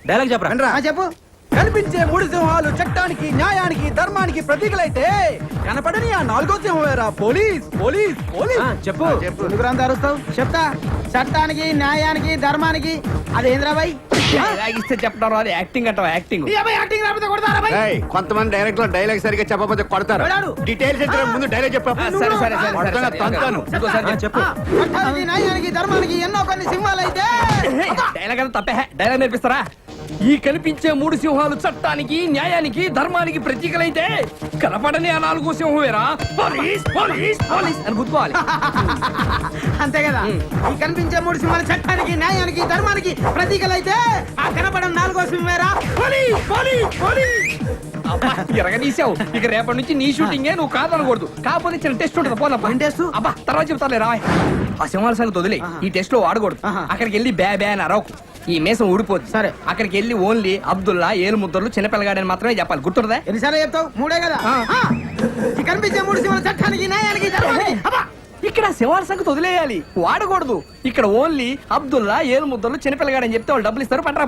Dialogue చెప్పరా? చెప్పు. కనిపించే మూడు సింహాలు చట్టానికి, న్యాయానికి, ధర్మానికి ప్రతీకలైతే కనపడని ఆ నాలుగో సింహమేరా పోలీస్. Police police. చెప్పు. ఎందుకు అరుస్తావు? చెప్తా. చట్టానికి, న్యాయానికి, ధర్మానికి. అదేంద్రాబాయ్ ఇస్తే చెప్పడం అది యాక్టింగ్ అంటావా? యాక్టింగ్ యాక్టింగ్ రాకపోతే కొడతారా బాయ్? కొంతమంది డైరెక్టర్ డైలాగ్ సరిగ్గా చెప్పకపోతే కొడతారు. డీటెయిల్స్ ఇద్దరు ముందు డైలాగ్ చెప్పు. చెప్పు. చట్టానికి, న్యాయానికి, ధర్మానికి ఎన్నో కొన్ని సింహాలు అయితే డైలాగ్ అంతా తప్పే. డైలాగ్ నేర్పిస్తారా? ఈ కనిపించే మూడు సింహాలు చట్టానికి, న్యాయానికి, ధర్మానికి ప్రతీకలైతే కనపడని ఆ నాలుగో సింహమేరా పోలీస్. పోలీస్ పోలీస్ అని గుర్తుకోవాలి. అంతే కదా. ఈ కనిపించే మూడు సింహాలు చట్టానికి, న్యాయానికి, ధర్మానికి ప్రతీకలైతే ఆ కనపడని నాలుగో సింహమేరా పోలీస్. Police police. ఎరగదీసావు. ఇక రేపటి నుంచి నీ షూటింగే, నువ్వు కాదనకూడదు. కాకపోతే చిన్న టెస్ట్ ఉంటుంది. పోనప్ప టెస్ట్. అబ్బా తర్వాత చెప్తాలే రా. ఆ సింహాల సంగతి వదిలే. ఈ టెస్ట్ లో వాడకూడదు. అక్కడికి వెళ్ళి బ్యా బ్యా అని అరవకు. ఈ మేసం ఊడిపోద్ది. సరే. అక్కడికి వెళ్ళి ఓన్లీ అబ్దుల్లా, ఏలు ముద్దర్లు, చిన్నపిల్లగాడని మాత్రమే చెప్పాలి. గుర్తుందా? ఎన్నిసార్లు చెప్తావు? మూడే కదా. ఈ కనిపించే మూడు సింహాలు చట్టానికి, న్యాయానికి, ధర్మానికి. ఇక్కడ సింహాల సంగతి వదిలేయాలి, వాడకూడదు. ఇక్కడ ఓన్లీ అబ్దుల్లా, ఏలు ముద్దర్లు, చిన్నపిల్లగాడని చెప్తే వాళ్ళు డబ్బులు ఇస్తారు. పట్టరా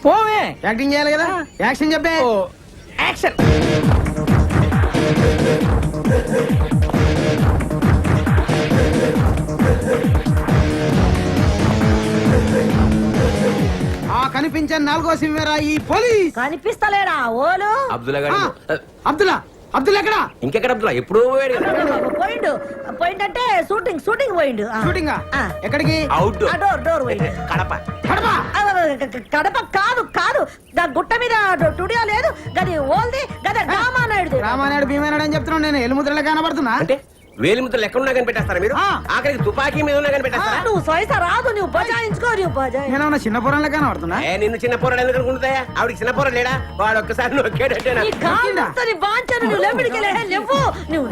పోవే. యాక్టింగ్ చేయాలి కదా. యాక్షన్ చెప్పే. యాక్షన్. ఆ కనిపించే నాలుగో సింహమేరా ఈ పోలీస్. కనిపిస్తలేడా ఓలు? అబ్దుల్లా గారు. అబ్దుల్లా. అబ్దుల్లా ఎక్కడా? ఇంకెక్కడ అబ్దుల్లా? ఎప్పుడో పోయిండు. పోయిండంటే షూటింగ్ పోయిండు. షూటింగ్ ఎక్కడికి? అవుట్ డోర్ పోయిండు. కడప. కడప. కడప కాదు. దాని గుట్ట మీద స్టూడియో లేదు. గది ఓల్ది. గది రామానాయుడు. రామానాయుడు భీమానాయుడు అని చెప్తున్నాను నేను. ఎలుముద్రలో కనబడుతున్నా అంటే వేలి ముద్దలు ఎక్కడున్నా కనిపెట్టేస్తారా మీరు? ఆఖరికి తుపాకీ మీద ఉన్నా కనిపెట్టేస్తారా? నువ్వు సైత రాదు. నువ్వు బజాయించుకో. నేనేమన్నా చిన్న పొరంలో కనబడుతున్నా? నిన్ను చిన్న పోరాడు ఎందుకు అనుకుంటాయా? ఆవిడకి చిన్న పోరాడు లేడా? వాడు ఒక్కసారి నువ్వు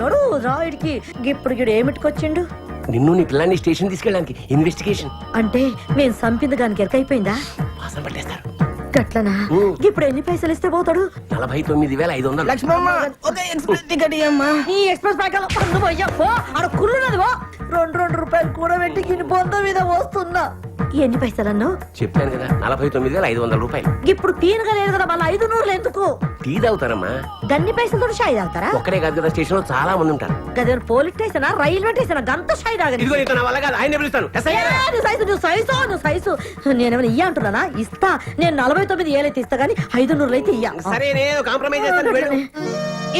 నడు రాయుడికి. ఇప్పుడు గిడు ఏమిటికొచ్చిండు? నిన్ను నీ పిల్లాన్ని స్టేషన్ తీసుకెళ్ళడానికి ఇన్వెస్టిగేషన్. అంటే నేను సంపింది గానికి ఎరకైపోయిందా? వాసన పట్టేస్తారు. గట్లనా? ఇప్పుడు ఎన్ని పైసలు ఇస్తే పోతాడు? 49,500. లక్ష్మమ్మ ఒక ఎక్స్ప్రెస్ టికెట్ ఇయ్యమ్మా. ఈ ఎక్స్ప్రెస్ ప్యాకెట్ పండు పోయ్యా పో. ఆడ కుళ్ళున్నది పో. 2 రూపాయలు కూడా పెట్టి గిన్ని బొంద మీద వస్తున్నా. ఎన్ని పైసలన్ను? చెప్పాను కదా 49,500 రూపాయలు. ఇప్పుడు తీనగా లేదు కదా. మళ్ళీ 500 ఎందుకు? టీ తాగుతారమ్మా. గన్ని పైసలతో షాయి తాగుతారా? ఒక్కడే కాదు కదా, స్టేషన్ లో చాలా మంది ఉంటారు. గదేనా పోలీస్ స్టేషన్, రైల్వే స్టేషన్? గంత షాయి తాగని. ఇదిగో ఇతను వల్ల కాదు, ఆయన పిలుస్తాను. నువ్వు సైజు నేనేమైనా ఇయ్య అంటున్నానా? ఇస్తా. నేను 49 ఏళ్ళైతే ఇస్తా గానీ 500 అయితే ఇయ్య. సరే నేను కాంప్రమైజ్ చేస్తాను.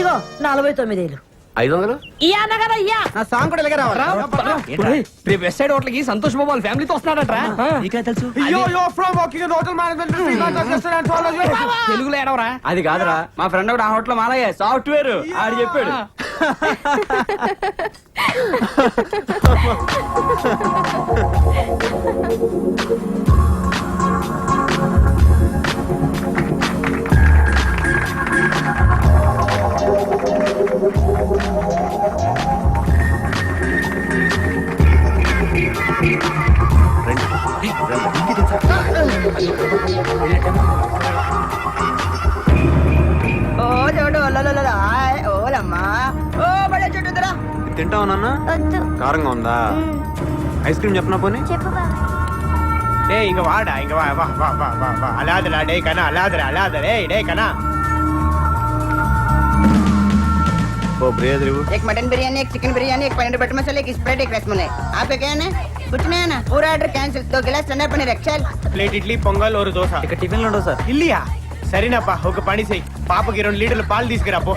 ఇగో 49 500 ఇయ్యా అన్న కదా. ఇయ్యా. నా సాంగ్ కూడా ఎలాగ రావాలా? రేపు వెస్ట్ సైడ్ హోటల్ కి సంతోష్ బాబు వాళ్ళ ఫ్యామిలీతో వస్తున్నాడట్రా. తెలుసు తెలుగులో ఏడవరా? అది కాదురా, మా ఫ్రెండ్ ఒకటి ఆ హోటల్ మాలయ్య సాఫ్ట్వేర్ ఆడు చెప్పాడు. తింటావు నాన్న? కారంగా ఉందా? ఐస్ క్రీమ్ చెప్పనా పోనీ? ఇంక వాడా ఇంక అలాదరా డే కనా అలాదరే డే కనా. ओ ब्रेड रे वो एक मटन बिरयानी, एक चिकन बिरयानी, एक पनीर बटर मसाला, एक स्प्रेड, एक रसमलाई. आपका क्या है? कुछ नहीं है ना? पूरा ऑर्डर कैंसिल. 2 गिलास ठंडा पनीर चल. ప్లేట్ ఇడ్లీ పొంగల్ ఒక దోశ. ఇక్కడ టిఫిన్ లో ఉండవు సార్. ఇల్లియా? సరేనప్పా, ఒక పని చెయ్యి. పాపకి 2 లీటర్ల పాలు తీసుకురా పో.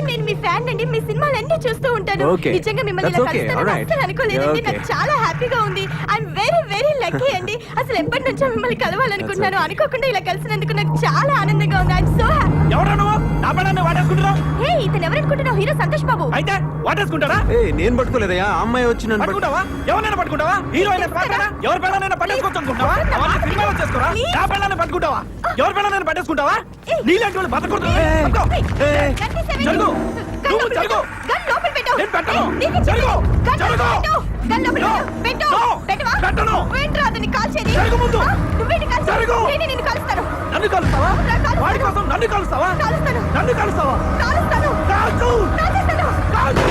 నేను మీ ఫ్యాన్ అండి. మీ సినిమాలన్నీ చూస్తూ ఉంటాను. నిజంగా మిమ్మల్ని ఇలా కలుస్తానని అస్సలు అనుకోలేదండి. నాకు చాలా హ్యాపీగా ఉంది. ఐఎమ్ వెరీ వెరీ లక్కీ అండి. అసలు ఎప్పటి నుంచో మిమ్మల్ని కలవాలనుకుంటున్నాను. అనుకోకుండా ఇలా కలిసినందుకు నాకు చాలా ఆనందంగా ఉంది. I'm so happy. ఎవరా నువ్వు? నా పడాన్ని వాడేసుకుంటున్నావు? హే, ఇతను ఎవరనుకుంటున్నావు? హీరో సంతోష్ బాబు. అయితే వాడేసుకుంటారా? నేను పట్టుకోలేదయ్యా, అమ్మాయి వచ్చి నన్ను పట్టుకుంటావా? ఎవరైనా పట్టుకుంటావా? హీరో అయినా ఎవరి పిల్లలైనా పట్టేసుకోవచ్చు అనుకుంటావా? సినిమాలో చేసుకోరా? నా పిల్లల్ని పట్టుకుంటావా? ఎవరి పిల్లలైనా పట్టేసుకుంటావా? నీలాంటి వాళ్ళు బతకూడదు. జరుగు. నువ్వు జరుగు. గన్ లోపల పెట్టు. నేను పెట్టను. నీకు జరుగు. గన్ జరుగు. పెట్టు. గన్ నువ్వేంట్రా అతన్ని కాల్చేది? జరుగు ముందు. ఆ? నువ్వేంటి కాల్చేది? జరుగు. నేనే నిన్ను కాలుస్తాను. నన్ను కలుస్తావా నా కాలుస్తాను. వాడి కోసం నన్ను కలుస్తావా కాలుస్తాను. నన్ను కలుస్తావా కాలుస్తాను. కాల్చు కాల్చేస్తాను. కాల్చు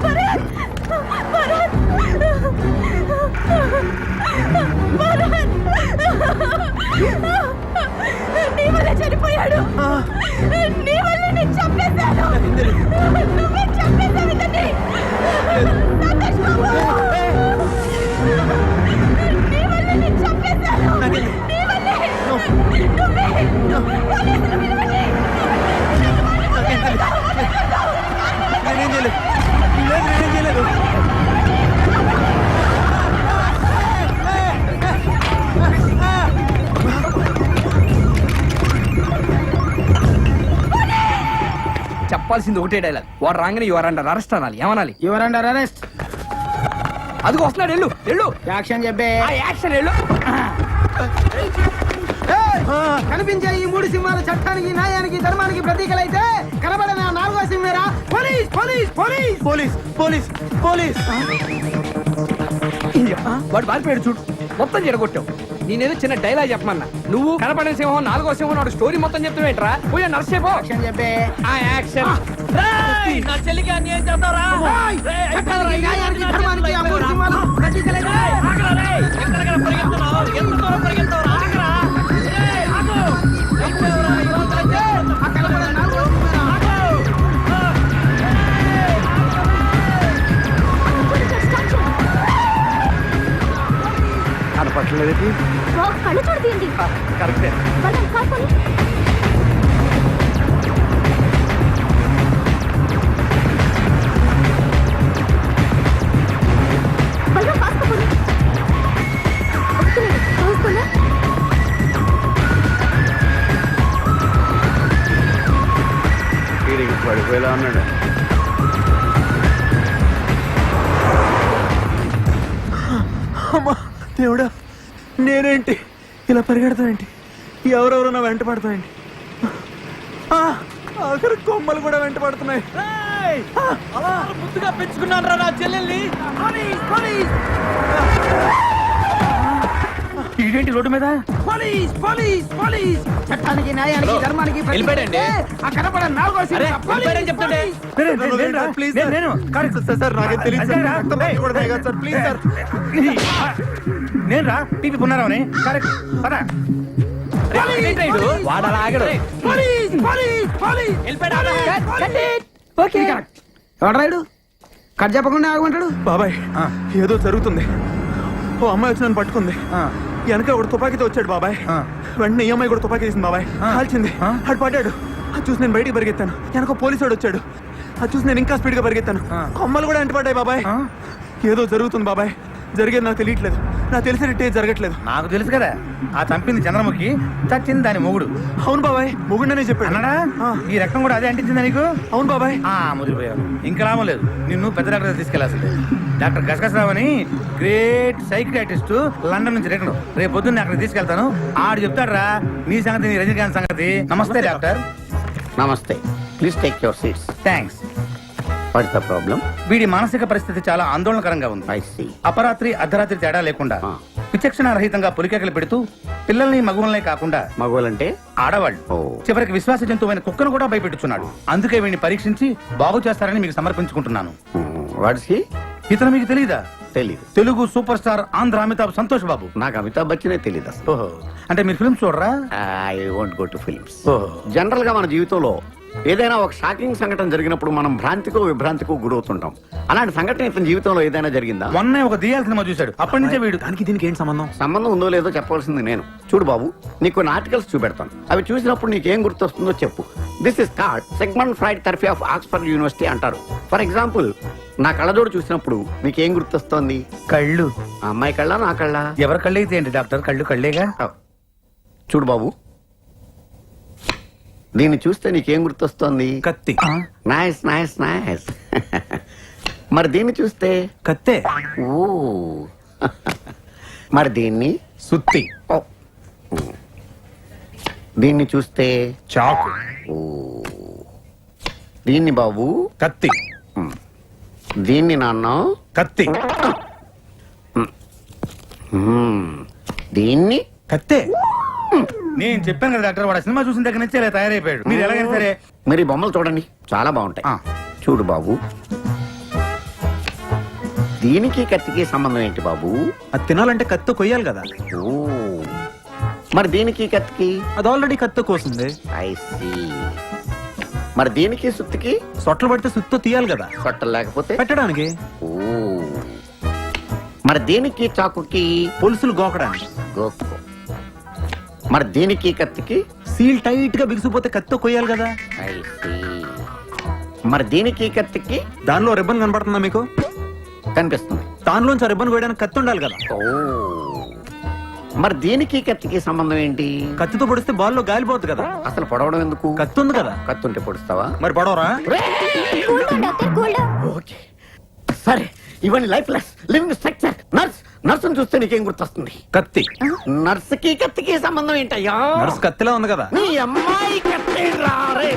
భరత్! భరత్! భరత్! నీ వల్ల చనిపోయాడు. నీ వల్ల నేను చంపేశాను. నువ్వే చంపేశావు ఇతన్ని. సంతోష్ బాబు! నీ వల్ల నేను చంపేశాను. నీ వల్లే. నువ్వే. పోలీసులు పిలవండి. నేనేం చేయలేదు నేనేం చేయలేదు చెప్పాల్సింది ఒకటే డైలాగ్. వాడు రాగానే యువర్ అండర్ అరెస్ట్ అనాలి. ఏమనాలి? Your under arrest. అదిగో వస్తున్నాడు. వెళ్ళు వెళ్ళు. యాక్షన్ చెప్పే. ఆ యాక్షన్ వెళ్ళు. కనిపించే ఈ మూడు సింహాలు చట్టానికి, న్యాయానికి, ధర్మానికి ప్రతీకలైతే కనబడిన నాలుగో సింహేరా police police police. Police police police వాడు బారిపోయాడు చూడు. మొత్తం చెడగొట్టావు. నేనేదో చిన్న డైలాగ్ చెప్పమన్నా. నువ్వు కనపడిన సింహం, నాలుగో సింహం నాడు స్టోరీ మొత్తం చెప్తావేంట్రా? పోయా నర్సేపో. యాక్షన్ చెప్పే. ఆ యాక్షన్. నా చెల్లికి అన్యాయం చేస్తారా చట్టానికి, న్యాయానికి, ధర్మానికి ఆ మూడు సింహాలు ప్రతీకలైతే ఆ కనబడిన నాలుగో సింహేరా. కనపట్లేదు. కళ్ళు చూడదండి. కరెక్టే. కాకపోతే వీడికి పడిపోయేలా ఉన్నాడు. అమ్మా దేవుడా నేనేంటి ఇలా పరిగెడతావేంటి ఎవరెవరో నా వెంట పడతావేంటి ఆఖరి కొమ్మలు కూడా వెంట పడుతున్నాయి ముద్దుగా పెంచుకున్నాను రా నా చెల్లెల్ని ఇదేంటి రోడ్డు మీద పోలీస్ పోలీస్ పోలీస్. చట్టానికి, న్యాయానికి, ధర్మానికి ప్రతీకలైతే ఆ కనబడిన నాలుగో సింహేరా పోలీస్ పోలీస్. ప్లీజ్ సార్ నాకేం తెలియదు సార్ ప్లీజ్ సార్ నేను రా టీపీ పున్నారావుని కరెక్ట్ పదా వాడు అలా ఆగడు. Police police police. ఓకే ఎవడ్రాయుడు కట్ చెప్పకుండా ఆగమంటాడు. బాబాయ్ ఏదో జరుగుతుంది ఓ అమ్మాయి వచ్చి నన్ను పట్టుకుంది వెనక ఒకడు తుపాకీతో వచ్చాడు బాబాయ్ వెంటనే ఈ అమ్మాయి కూడా తుపాకీ తీసింది బాబాయ్ కాల్చింది అటు పడ్డాడు అది చూసి నేను బయటికి పరిగెత్తాను వెనక పోలీసు వాడు వచ్చాడు అది చూసి నేను ఇంకా స్పీడ్ గా పరిగెత్తాను కొమ్మలు కూడా అంటుపడ్డాయి బాబాయ్ ఏదో జరుగుతుంది బాబాయ్ జరిగేది నాకు తెలియట్లేదు నాకు తెలిసినట్టే జరగట్లేదు నాకు తెలుసు కదా ఆ చంపింది చంద్రముఖి చచ్చింది దాని మొగుడు అవును బాబాయ్ మొగుండనే చెప్పాడు అన్నాడా ఈ రక్తం కూడా అదే అంటించిందా నీకు అవును బాబాయ్ ముదిరిపోయావు ఇంకా లాభం లేదు నిన్ను పెద్ద డాక్టర్ తీసుకెళ్లాల్సిందే డాక్టర్ గసగసరావు అని గ్రేట్ సైకియాట్రిస్ట్ లండన్ నుంచి రిటర్న్ రేపు పొద్దున్న అక్కడికి తీసుకెళ్తాను ఆడు చెప్తాడు రా నీ సంగతి నీ రజనీకాంత్ సంగతి నమస్తే డాక్టర్ నమస్తే. Please take your seats. Thanks what's the problem? వీడి మానసిక పరిస్థితి చాలా ఆందోళనకరంగా ఉంది ఐ సీ. అపరాత్రి అర్ధరాత్రి తేడా లేకుండా విచక్షణ రహితంగా పులికేకలు పెడుతూ పిల్లల్ని మగువల్నే కాకుండా మగవాళ్ళంటే ఆడవాళ్ళు ఓ. చివరికి విశ్వాస జంతువైన కుక్కను కూడా భయపెట్టుచున్నాడు అందుకే వీడిని పరీక్షించి బాగు చేస్తారని మీకు సమర్పించుకుంటున్నాను వాట్స్ హీ? ఇతను మీకు తెలీదా తెలీదు. తెలుగు సూపర్ స్టార్ ఆంధ్ర అమితాబ్ సంతోష్ బాబు నాకు అమితాబ్ బచ్చనే తెలీదు అసలు. ఓహో అంటే మీరు ఫిల్మ్స్ చూడరా I won't go to films. ఓహో జనరల్ గా మన జీవితంలో ఏదైనా ఒక షాకింగ్ సంఘటన జరిగినప్పుడు మనం భ్రాంతికో విభ్రాంతికో గురవుతుంటాం. అలాంటి సంఘటన ఇతని జీవితంలో ఏదైనా జరిగిందా? మొన్నే ఒక దియాల సినిమా చూశాడు అప్పటి నుంచే వీడు దానికి దీనికి ఏంటి సంబంధం సంబంధం ఉందో లేదో చెప్పవలసింది నేను. చూడు బాబు, నీకు కొన్ని ఆర్టికల్స్ చూపెడతాను. అవి చూసినప్పుడు నీకేం గుర్తొస్తుందో చెప్పు. This is card segment fried therapy of Oxford university అంటారు. ఫర్ ఎగ్జాంపుల్, నా కళ్ళజోడు చూసినప్పుడు నీకేం గుర్తొస్తోంది? కళ్ళు ఆ అమ్మాయి కళ్ళ, నా కళ్ళ? ఎవరి కళ్ళు అయితే ఏంటి డాక్టర్ కళ్ళు కళ్ళేగా చూడు బాబు, దీన్ని చూస్తే నీకేం గుర్తొస్తోంది? కత్తి నైస్ నైస్ నైస్. మరి దీన్ని చూస్తే? కత్తే ఓ. మరి దీన్ని? సుత్తి ఓ. దీన్ని చూస్తే చాకు. ఓ. దీన్ని బాబు కత్తి. దీన్ని నాన్న కత్తి. దీన్ని కత్తే. నేను చెప్పాను కదా డాక్టర్, వాడు సినిమా చూసిన దగ్గర నుంచి ఇలా తయారైపోయాడు. మీరు ఎలాగైనా సరే మరి బొమ్మలు చూడండి చాలా బాగుంటాయి. చూడు బాబు, దీనికి కత్తికి సంబంధం ఏంటి బాబు? అది తినాలంటే కత్తి కొయ్యాలి కదా. ఓ. మరి దీనికి కత్తికి? అది ఆల్రెడీ కత్తి కోసింది. I see. మరి దీనికి సుత్తికి? సొట్లు పడితే సుత్తో తీయాలి కదా కట్టలు లేకపోతే పెట్టడానికి. ఓ. మరి దీనికి చాకుకి? పులుసులు గోకడానికి. గోకు. మరి దీనికి కత్తికి? సీల్ టైట్ గా బిగిసిపోతే కత్తితో కొయ్యాలి కదా. I see. మరి దీనికి కత్తికి? దానిలో రిబ్బన్ కనపడుతుందా మీకు? కనిపిస్తుంది. దానిలోంచి ఆ రిబ్బన్ కొయ్యడానికి కత్తి ఉండాలి కదా. ఓ. మరి దీనికి కత్తికి సంబంధం ఏంటి? కత్తితో పొడిస్తే బాల్లో గాలిపోద్ది కదా. అసలు పొడవడం ఎందుకు? కత్తి ఉంది కదా. కత్తి ఉంటే పొడుస్తావా? మరి పొడవరా? ఓకే సరే, ఇవన్నీ లైఫ్ లెస్ లివింగ్ స్ట్రక్చర్. నర్సును చూస్తే నీకేం గుర్తొస్తుంది? కత్తి. నర్సుకి కత్తికి సంబంధం ఏంటయ్యా? నర్స్ కత్తిలా ఉంది కదా. నీ అమ్మాయి కత్తి రా రే.